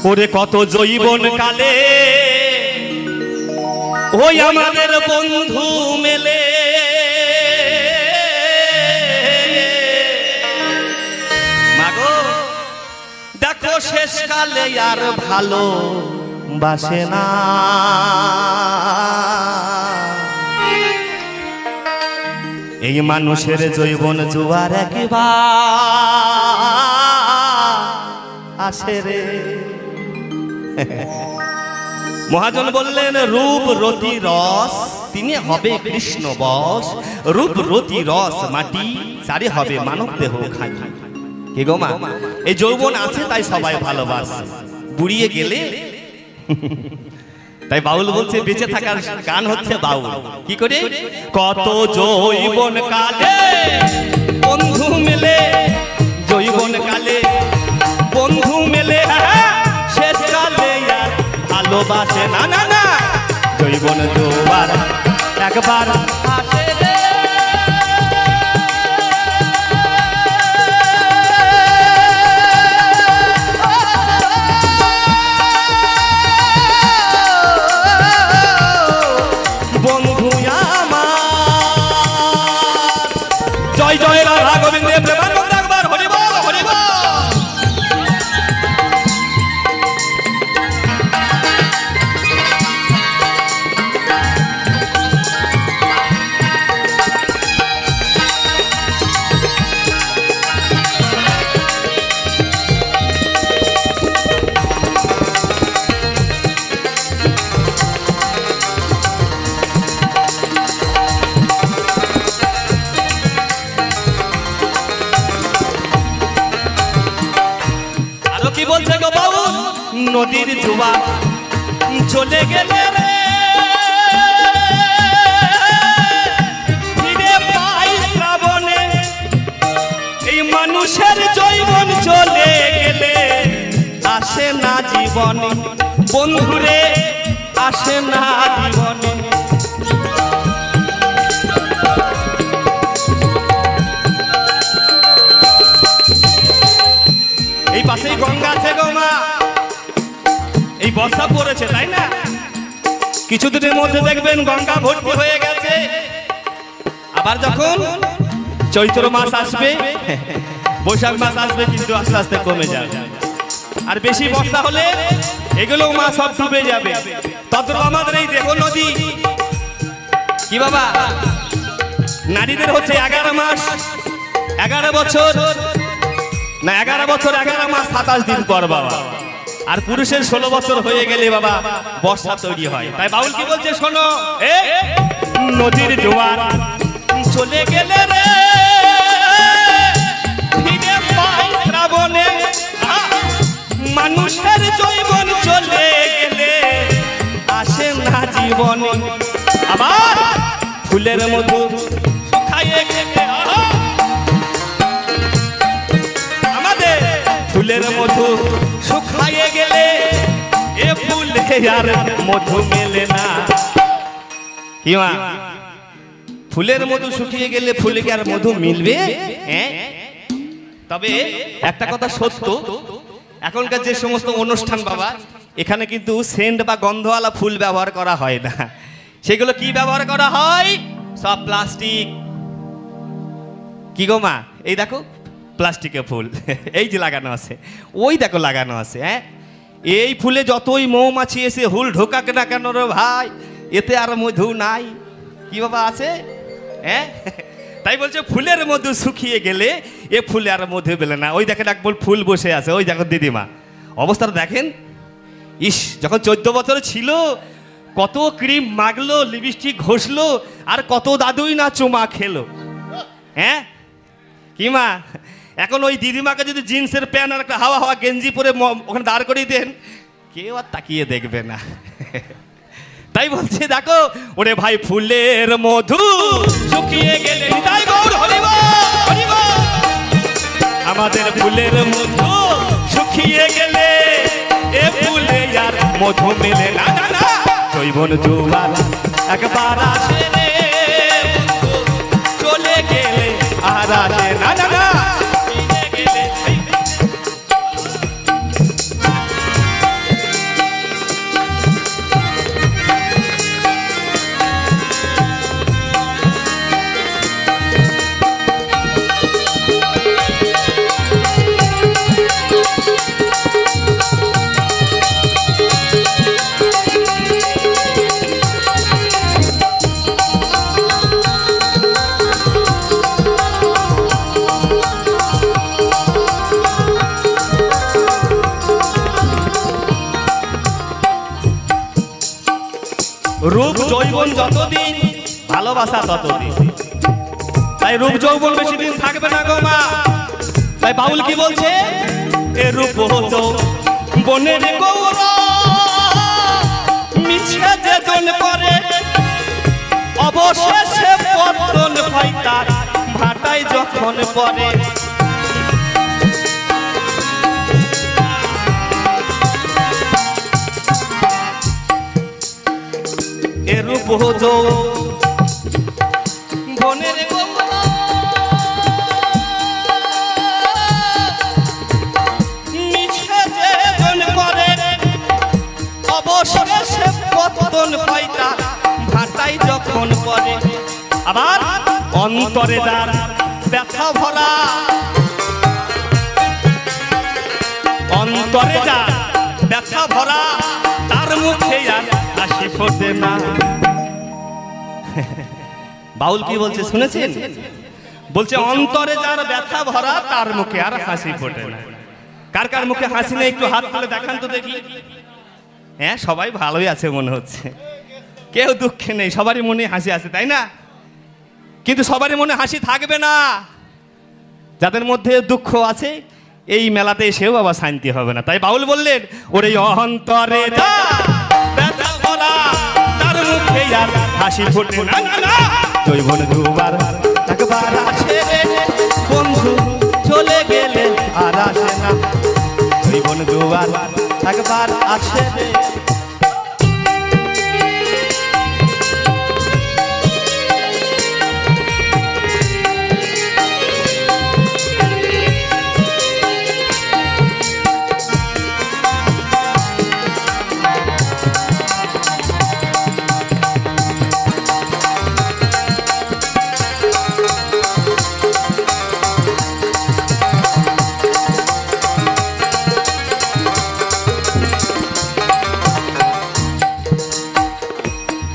ওরে কত জৈবন কালে ওই আমাদের বন্ধু মেলে মাগো দেখো শেষকালে আর ভালো বাসে না এই মানুষের জৈবন জুয়ার একবার আসে রে মহাজন বললেন রূপ রতি রস তিনি হবে কৃষ্ণ বস রূপ রতি রস মাটি চারে হবে মানব দেহ খাই কে গো মা এই যৌবন আছে তাই সবাই ভালোবাসে বুড়িয়ে গেলে তাই বাউল বলছে বেঁচে থাকার গান হচ্ছে বাউল কি করে কত জৈবন কালে বন্ধু মেলে জৈবন কালে বন্ধু মেলে শেষ কালে আর ভালোবাসে না না না জৈবন জোয়ার একবার আসে রে বন্ধু আমার জয় জয় রাধা গোবিন্দে প্রেমানন্দ একবার হরি বল হরি বল কি বলছে গো বাবু নদীর জোয়ার চলে গেলে রে ফিরে পাই শ্রাবণে এই মানুষের জৈবন চলে গেলে আসে না জীবনে বন্ধুরে আসে না জীবনে এই পাশেই গঙ্গা আছে গো মা এই বর্ষা পড়েছে তাই না কিছুদিনের মধ্যে দেখবেন গঙ্গা ভর্তি হয়ে গেছে আবার যখন চৈত্র মাস আসবে বৈশাখ মাস আসবে কিন্তু আস্তে আস্তে কমে যাবে আর বেশি বর্ষা হলে এগুলো মা সব ডুবে যাবে তদ্রূপ আমাদের এই দেহ নদী কি বাবা নারীদের হচ্ছে 11 মাস 11 বছর না 11 বছর 11 মাস 27 দিন পর বাবা আর পুরুষের 16 বছর হয়ে গেলে বাবা বর্ষা তৈরি হয় তাই বাউল কি বলছে শোনো নদীর জোয়ার চলে গেলে রে ফিরে পাই শ্রাবণে মানুষের জৈবন চলে গেলে আসে না জীবনে আবার ফুলের মধু শুকায়ে গেলে ফুলের মধু শুকায়ে গেলে এ ফুলে আর মধু মেলে না কি মা ফুলের মধু শুকিয়ে গেলে ফুলে কি আর মধু মিলবে তবে একটা কথা সত্য এখনকার যে সমস্ত অনুষ্ঠান বাবা এখানে কিন্তু সেন্ট বা গন্ধওয়ালা ফুল ব্যবহার করা হয় না সেগুলো কি ব্যবহার করা হয় সব প্লাস্টিক কি গো মা এই দেখো প্লাস্টিকের ফুল এই যে লাগানো আছে ওই দেখো লাগানো আছে এই ফুলে যতই মৌমাছি এসে হুল ঢোকাক না কেন রে ভাই এতে আর মধু নাই কি বাবা আছে তাই বলছে ফুলের মধু শুকিয়ে গেলে এ ফুলে আর মধু পেলে না ওই দেখেন এক ফুল বসে আছে ওই দেখো দিদিমা অবস্থাটা দেখেন ইস যখন 14 বছর ছিল কত ক্রিম মাগলো লিপস্টিক ঘষলো আর কত দাদুই না চুমা খেলো কি মা এখন ওই দিদিমাকে যদি জিন্সের প্যান্ট আর একটা হাওয়া হাওয়া গেঞ্জি পরে ওখানে দাঁড় করিয়ে দেন কেউ আর তাকিয়ে দেখবে না তাই বলছে দেখো ওরে ভাই ফুলের মধু শুকিয়ে গেলে নিতাই গৌর হরি বল হরি বল আমাদের ফুলের মধু শুকিয়ে গেলে এ ফুলে আর মধু মেলে না না না জৈবন জোয়ার একবার আসে রে চলে গেলে আর আসে না না না রূপ যৌবন যতদিন, ভালোবাসা ততদিন। তাই রূপ যৌবন বেশি দিন থাকবে না গো মা। তাই বাউল কি বলছে, এ রূপ বনের গৌর মিছে যে জন করে, অবশেষে পতন হয় তার ভাটায় যখন পড়ে। এ রূপ বনের মিছে যে জন করে, অবশেষে পতন হয় তার ভাটায় যখন পড়ে। আবার অন্তরে যার ব্যথা ভরা, অন্তরে যার ব্যথা ভরা, তার মুখে আর হাসি ফোটে না। বাউল কি বলছে শুনেছেন? বলছে অন্তরে যার ব্যথা ভরা, তার মুখে আর হাসি ফোটে না। কার কার মুখে হাসি নেই একটু হাত তুলে দেখান তো দেখি। হ্যাঁ, সবাই ভালোই আছে মনে হচ্ছে, কেউ দুঃখে নেই, সবারই মনে হাসি আছে, তাই না? কিন্তু সবারই মনে হাসি থাকবে না। যাদের মধ্যে দুঃখ আছে এই মেলাতে এসেও আবার শান্তি হবে না। তাই বাউল বললেন, ওরে অন্তরে ব্যথা ভরা, তার মুখে আর হাসি ফোটে না। যৌবন দুবার একবার আসে রে বন্ধু, চলে গেলে আর আসে না। যৌবন দুবার একবার আসে রে।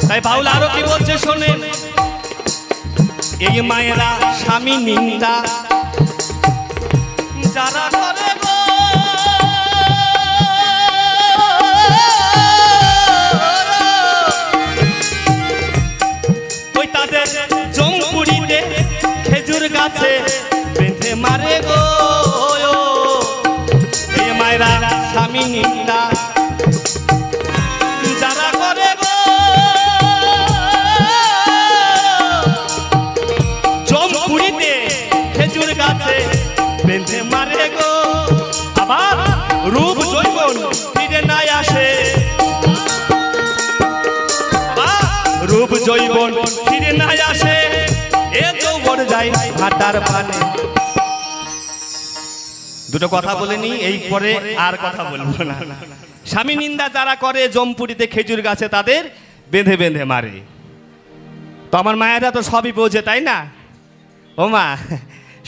তাই বাউল আরো কি বলছে শোনেন, এই মায়েরা স্বামী নিন্দা যারা করে গো, ওই তাদের জমপুরিতে খেজুর গাছে বেঁধে মারে গো। এই মায়েরা স্বামী নিন্দা যারা করে গো, জমপুরিতে খেজুর গাছে বেঁধে মারে গো। আবার রূপ যৌবন ফিরে নাই আসে, রূপ যৌবন ফিরে নাই আসে, এ যৌবন যায় ভাটার পানে। দুটো কথা বলে নি, এই পরে আর কথা বলবো না। স্বামী নিন্দা যারা করে জমপুরিতে খেজুর গাছে তাদের বেঁধে বেঁধে মারে। তো আমার মায়েরা তো সবই বোঝে, তাই না? ও মা,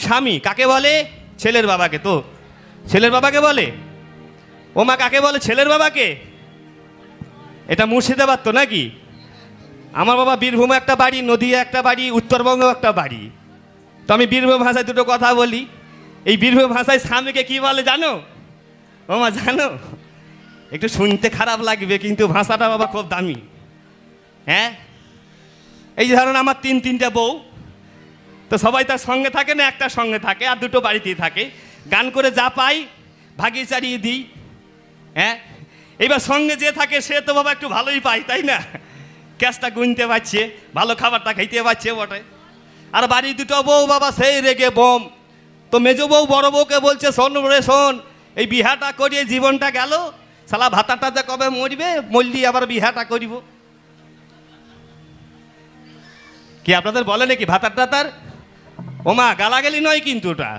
স্বামী কাকে বলে? ছেলের বাবাকে। তো ছেলের বাবাকে বলে। ও মা, কাকে বলে? ছেলের বাবাকে। এটা মুর্শিদাবাদ তো নাকি? আমার বাবা বীরভূমে একটা বাড়ি, নদিয়া একটা বাড়ি, উত্তরবঙ্গে একটা বাড়ি। তো আমি বীরভূম ভাষায় দুটো কথা বলি। এই বীরভূম ভাষায় স্বামীকে কি বলে জানো? ও মা জানো? একটু শুনতে খারাপ লাগবে কিন্তু ভাষাটা বাবা খুব দামি। হ্যাঁ, এই যে ধরুন আমার তিনটা বউ, তো সবাই তার সঙ্গে থাকে না, একটা সঙ্গে থাকে আর দুটো বাড়িতেই থাকে। গান করে যা পাই ভাগিয়ে চারিয়ে দিই। হ্যাঁ, এইবার সঙ্গে যে থাকে সে তো বাবা একটু ভালোই পাই, তাই না? গ্যাসটা গুনতে পারছে, ভালো খাবারটা খাইতে পারছে বটে। আর বাড়ি দুটো বউ বাবা সেই রেগে বোম। তো মেজো বউ বড় বউকে বলছে, শোন রে শোন, এই বিহাটা করিয়ে জীবনটা গেল, শালা ভাতাটা যে কবে মরবে, মরলি আবার বিহাটা করিব। কি আপনাদের বলে নাকি ভাতার টাতার? ও মা, গালাগালি নয় কিন্তু ওটা।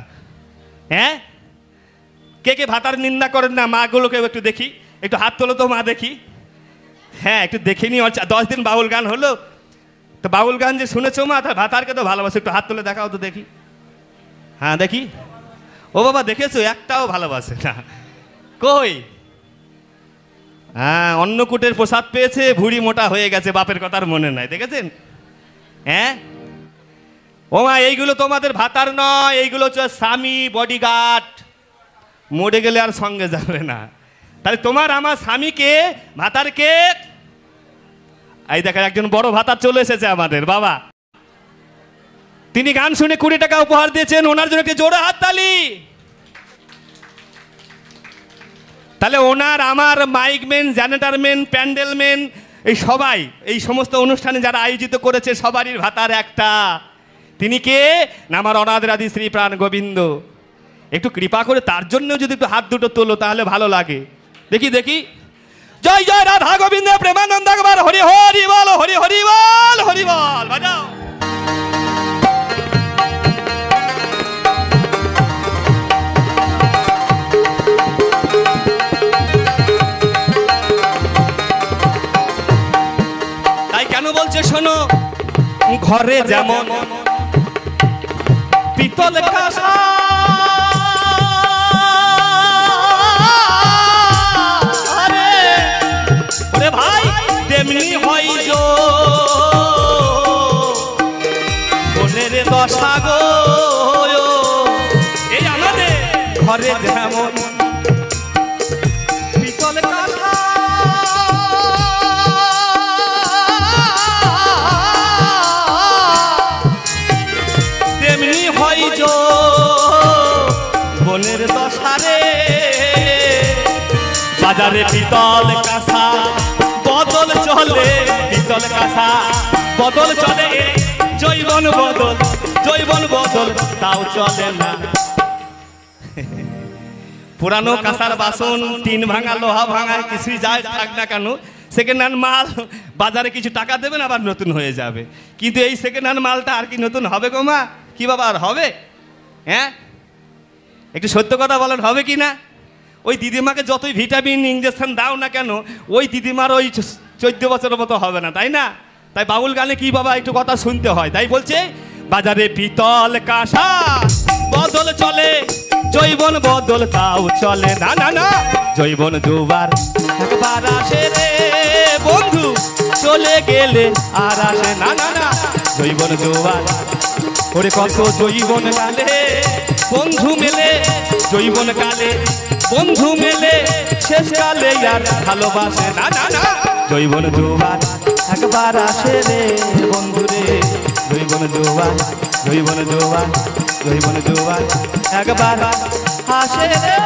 হ্যাঁ, কে কে ভাতার নিন্দা করেন না? মাগুলোকে একটু দেখি, একটু হাত তোলো তো মা দেখি। হ্যাঁ, একটু দেখে নি। 10 দিন বাউল গান হলো, তো বাউল গান যে শুনেছো মা, তার ভাতারকে তো ভালোবাসো, একটু হাত তুলে দেখাও তো দেখি। হ্যাঁ দেখি। ও বাবা, দেখেছো একটাও ভালোবাসে না। কই? হ্যাঁ, অন্নকূটের প্রসাদ পেয়েছে, ভুড়ি মোটা হয়ে গেছে, বাপের কথার মনে নাই, দেখেছেন? হ্যাঁ, ও মা, এইগুলো তোমাদের ভাতার নয়, এইগুলো হচ্ছে স্বামী বডিগার্ড। মরে গেলে আর সঙ্গে যাবে না। তাহলে তোমার আমার স্বামীকে ভাতারকে এই দেখেন একজন বড় ভাতা চলে এসেছে আমাদের বাবা, তিনি গান শুনে 20 টাকা উপহার দিয়েছেন, ওনার জন্য কি জোরে হাততালি। তাহলে ওনার আমার মাইকম্যান, জেনারেটরম্যান, প্যান্ডেলম্যান, এই সবাই এই সমস্ত অনুষ্ঠানে যারা আয়োজিত করেছে সবারই ভাতার একটা, তিনি কে না আমার অনাদের আদি শ্রী প্রাণ গোবিন্দ। একটু কৃপা করে তার জন্য যদি একটু হাত দুটো তোলো তাহলে ভালো লাগে। দেখি দেখি, জয় জয় রাধা গোবিন্দ প্রেমানন্দ একবার হরি হরি বল, হরি হরি বল, হরি বল বাজাও। তাই কেন বলছে শোনো, ঘরে যেমন পিতল কাঁসা ভাই তেমনি হয় যো মনের দশা গো, এই আমাদের ঘরে যেমন পিতল কাঁসা তেমনি হয় যো মনের দশা রে। বাজারে পিতল কাঁসা বদল চলে, পিতল কাঁসা বদল চলে, জৈবন বদল, জৈবন বদল তাও চলে না। পুরানো কাঁসার বাসন, টিন ভাঙা, লোহা ভাঙা, কিছুই যায় থাক না কেন, সেকেন্ড হ্যান্ড মাল বাজারে কিছু টাকা দেবেন আবার নতুন হয়ে যাবে। কিন্তু এই সেকেন্ড হ্যান্ড মালটা আর কি নতুন হবে গো মা? কি বাবা আর হবে? হ্যাঁ একটু সত্য কথা বলেন, হবে কি না? ওই দিদিমাকে যতই ভিটামিন ইঞ্জেকশন দাও না কেন, ওই দিদিমার ওই 14 বছরের মতো হবে না, তাই না? তাই বাউল গানে কি বাবা একটু কথা শুনতে হয়। তাই বলছে বাজারে পিতল কাঁসা বদল চলে, জৈবন বদল তাও চলে না। না না, জৈবন দুবার একবার আসে রে বন্ধু, চলে গেলে আর আসে না। না না, জৈবন দুবার, ওরে কত জৈবন কালে বন্ধু মেলে, জৈবন কালে বন্ধু মেলে, শেষ কালে আর ভালোবাসে না। না না, জৈবন দুবার একবার আসে রে বন্ধু রে, জৈবন দুবার, জৈবন দুবার, জৈবন দুবার একবার আসে রে।